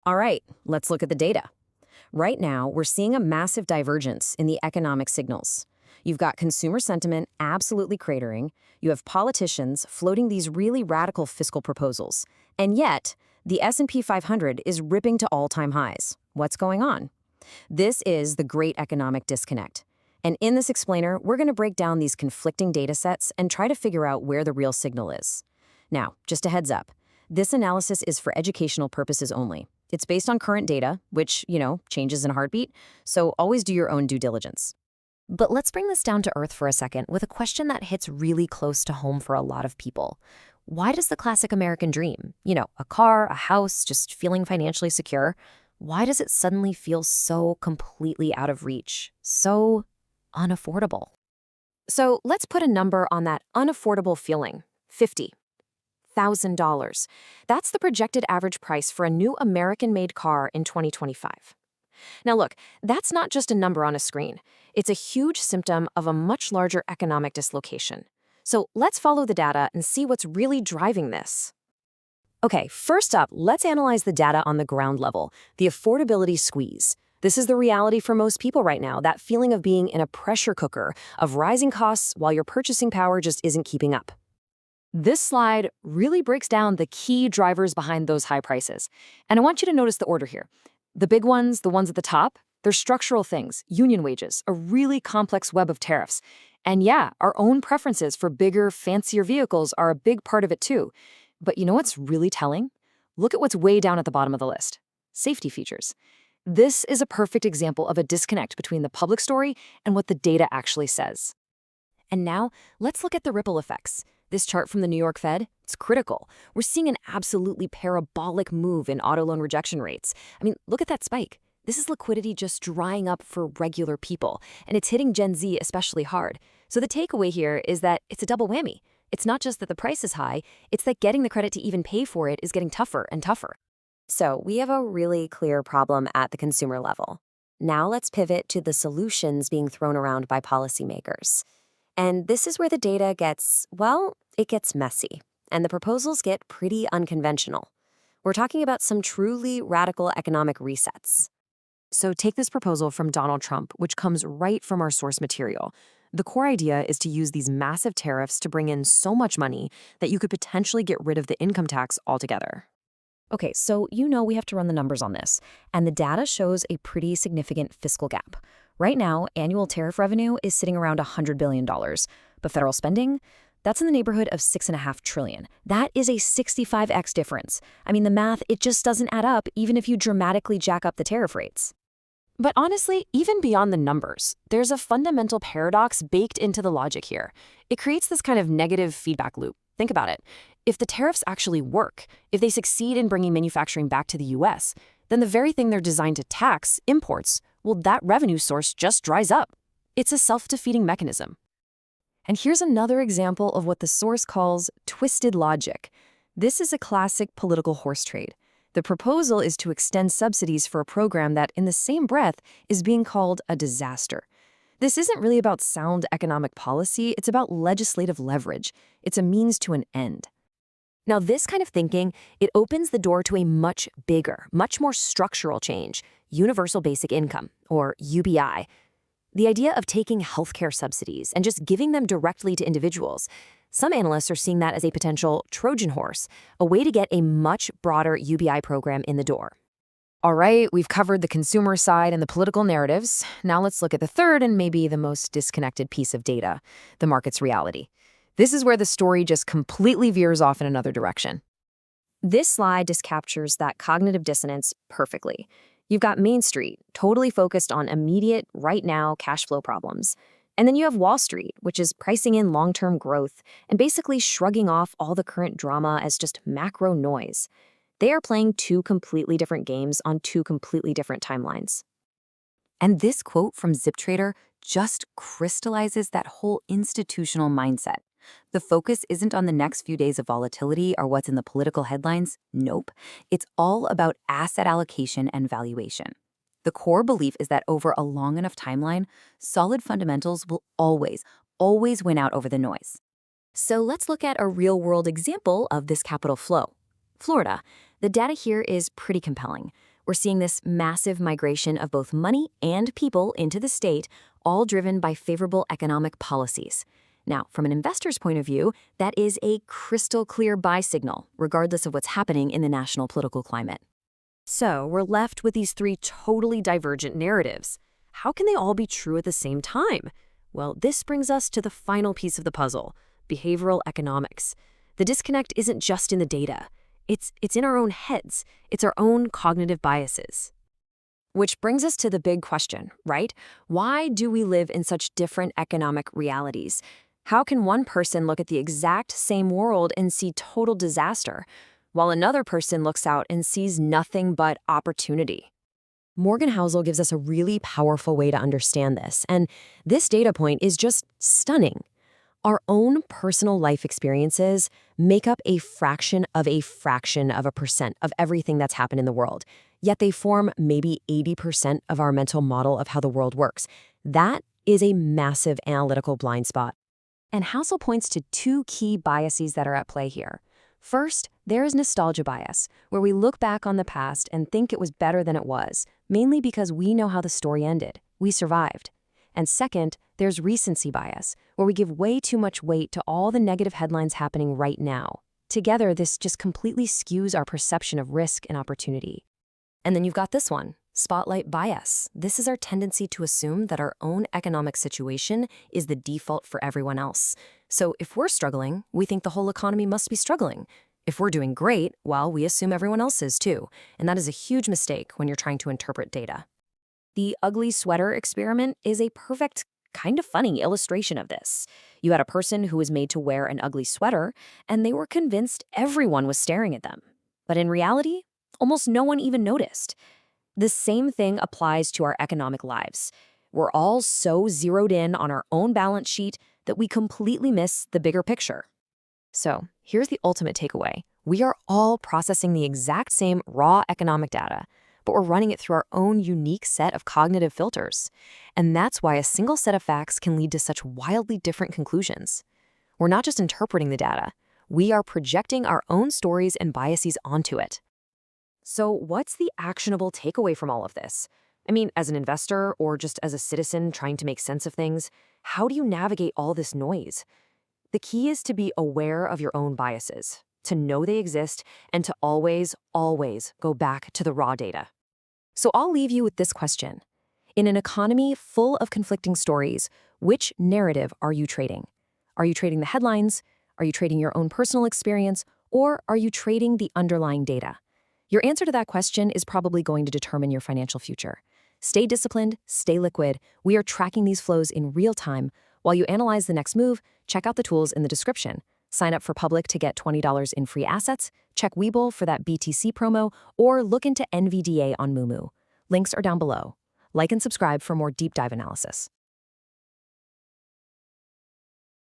All right, let's look at the data. Right now, we're seeing a massive divergence in the economic signals. You've got consumer sentiment absolutely cratering, you have politicians floating these really radical fiscal proposals, and yet, the S&P 500 is ripping to all-time highs. What's going on? This is the great economic disconnect. And in this explainer, we're going to break down these conflicting data sets and try to figure out where the real signal is. Now, just a heads up, this analysis is for educational purposes only. It's based on current data, which, changes in a heartbeat, so always do your own due diligence. But let's bring this down to earth for a second with a question that hits really close to home for a lot of people. Why does the classic American dream, a car, a house, just feeling financially secure, why does it suddenly feel so completely out of reach, so unaffordable? So let's put a number on that unaffordable feeling, $50,000. That's the projected average price for a new American-made car in 2025. Now look, that's not just a number on a screen. It's a huge symptom of a much larger economic dislocation. So let's follow the data and see what's really driving this. Okay, first up, let's analyze the data on the ground level, the affordability squeeze. This is the reality for most people right now, that feeling of being in a pressure cooker of rising costs while your purchasing power just isn't keeping up. This slide really breaks down the key drivers behind those high prices. And I want you to notice the order here. The big ones, the ones at the top, they're structural things, union wages, a really complex web of tariffs. And yeah, our own preferences for bigger, fancier vehicles are a big part of it too. But you know what's really telling? Look at what's way down at the bottom of the list. Safety features. This is a perfect example of a disconnect between the public story and what the data actually says. And now, let's look at the ripple effects. This chart from the New York Fed, it's critical. We're seeing an absolutely parabolic move in auto loan rejection rates. I mean, look at that spike. This is liquidity just drying up for regular people, and it's hitting Gen Z especially hard. So the takeaway here is that it's a double whammy. It's not just that the price is high, it's that getting the credit to even pay for it is getting tougher and tougher. So we have a really clear problem at the consumer level. Now let's pivot to the solutions being thrown around by policymakers. And this is where the data gets, it gets messy, and the proposals get pretty unconventional. We're talking about some truly radical economic resets. So take this proposal from Donald Trump, which comes right from our source material. The core idea is to use these massive tariffs to bring in so much money that you could potentially get rid of the income tax altogether. Okay, so we have to run the numbers on this, and the data shows a pretty significant fiscal gap. Right now, annual tariff revenue is sitting around $100 billion, but federal spending, that's in the neighborhood of $6.5 trillion. That is a 65x difference. I mean, the math, it just doesn't add up even if you dramatically jack up the tariff rates. But honestly, even beyond the numbers, there's a fundamental paradox baked into the logic here. It creates this kind of negative feedback loop. Think about it. If the tariffs actually work, if they succeed in bringing manufacturing back to the US, then the very thing they're designed to tax, imports, well, that revenue source just dries up. It's a self-defeating mechanism. And here's another example of what the source calls twisted logic. This is a classic political horse trade. The proposal is to extend subsidies for a program that, in the same breath, is being called a disaster. This isn't really about sound economic policy, it's about legislative leverage. It's a means to an end. Now, this kind of thinking, it opens the door to a much bigger, much more structural change, universal basic income, or UBI. The idea of taking healthcare subsidies and just giving them directly to individuals. Some analysts are seeing that as a potential Trojan horse, a way to get a much broader UBI program in the door. All right, we've covered the consumer side and the political narratives. Now let's look at the third and maybe the most disconnected piece of data, the market's reality. This is where the story just completely veers off in another direction. This slide just captures that cognitive dissonance perfectly. You've got Main Street, totally focused on immediate, right-now cash flow problems. And then you have Wall Street, which is pricing in long-term growth and basically shrugging off all the current drama as just macro noise. They are playing two completely different games on two completely different timelines. And this quote from ZipTrader just crystallizes that whole institutional mindset. The focus isn't on the next few days of volatility or what's in the political headlines. Nope. It's all about asset allocation and valuation. The core belief is that over a long enough timeline, solid fundamentals will always win out over the noise. So let's look at a real-world example of this capital flow. Florida. The data here is pretty compelling. We're seeing this massive migration of both money and people into the state, all driven by favorable economic policies. Now, from an investor's point of view, that is a crystal clear buy signal, regardless of what's happening in the national political climate. So, we're left with these three totally divergent narratives. How can they all be true at the same time? Well, this brings us to the final piece of the puzzle: behavioral economics. The disconnect isn't just in the data. It's in our own heads. It's our own cognitive biases. Which brings us to the big question, right? Why do we live in such different economic realities? How can one person look at the exact same world and see total disaster, while another person looks out and sees nothing but opportunity? Morgan Housel gives us a really powerful way to understand this, and this data point is just stunning. Our own personal life experiences make up a fraction of a percent of everything that's happened in the world, yet they form maybe 80% of our mental model of how the world works. That is a massive analytical blind spot. And Housel points to two key biases that are at play here. First, there is nostalgia bias, where we look back on the past and think it was better than it was, mainly because we know how the story ended. We survived. And second, there's recency bias, where we give way too much weight to all the negative headlines happening right now. Together, this just completely skews our perception of risk and opportunity. And then you've got this one, spotlight bias. This is our tendency to assume that our own economic situation is the default for everyone else. So if we're struggling, we think the whole economy must be struggling. If we're doing great, well, we assume everyone else is too. And that is a huge mistake when you're trying to interpret data. The ugly sweater experiment is a perfect, kind of funny illustration of this. You had a person who was made to wear an ugly sweater, and they were convinced everyone was staring at them. But in reality, almost no one even noticed. The same thing applies to our economic lives. We're all so zeroed in on our own balance sheet that we completely miss the bigger picture. So here's the ultimate takeaway. We are all processing the exact same raw economic data, but we're running it through our own unique set of cognitive filters. And that's why a single set of facts can lead to such wildly different conclusions. We're not just interpreting the data, we are projecting our own stories and biases onto it. So what's the actionable takeaway from all of this? I mean, as an investor or just as a citizen trying to make sense of things, how do you navigate all this noise? The key is to be aware of your own biases, to know they exist, and to always, always go back to the raw data. So I'll leave you with this question. In an economy full of conflicting stories, which narrative are you trading? Are you trading the headlines? Are you trading your own personal experience? Or are you trading the underlying data? Your answer to that question is probably going to determine your financial future. Stay disciplined, stay liquid. We are tracking these flows in real time. While you analyze the next move, check out the tools in the description. Sign up for Public to get $20 in free assets, check Webull for that BTC promo, or look into NVDA on Moomoo. Links are down below. Like and subscribe for more deep dive analysis.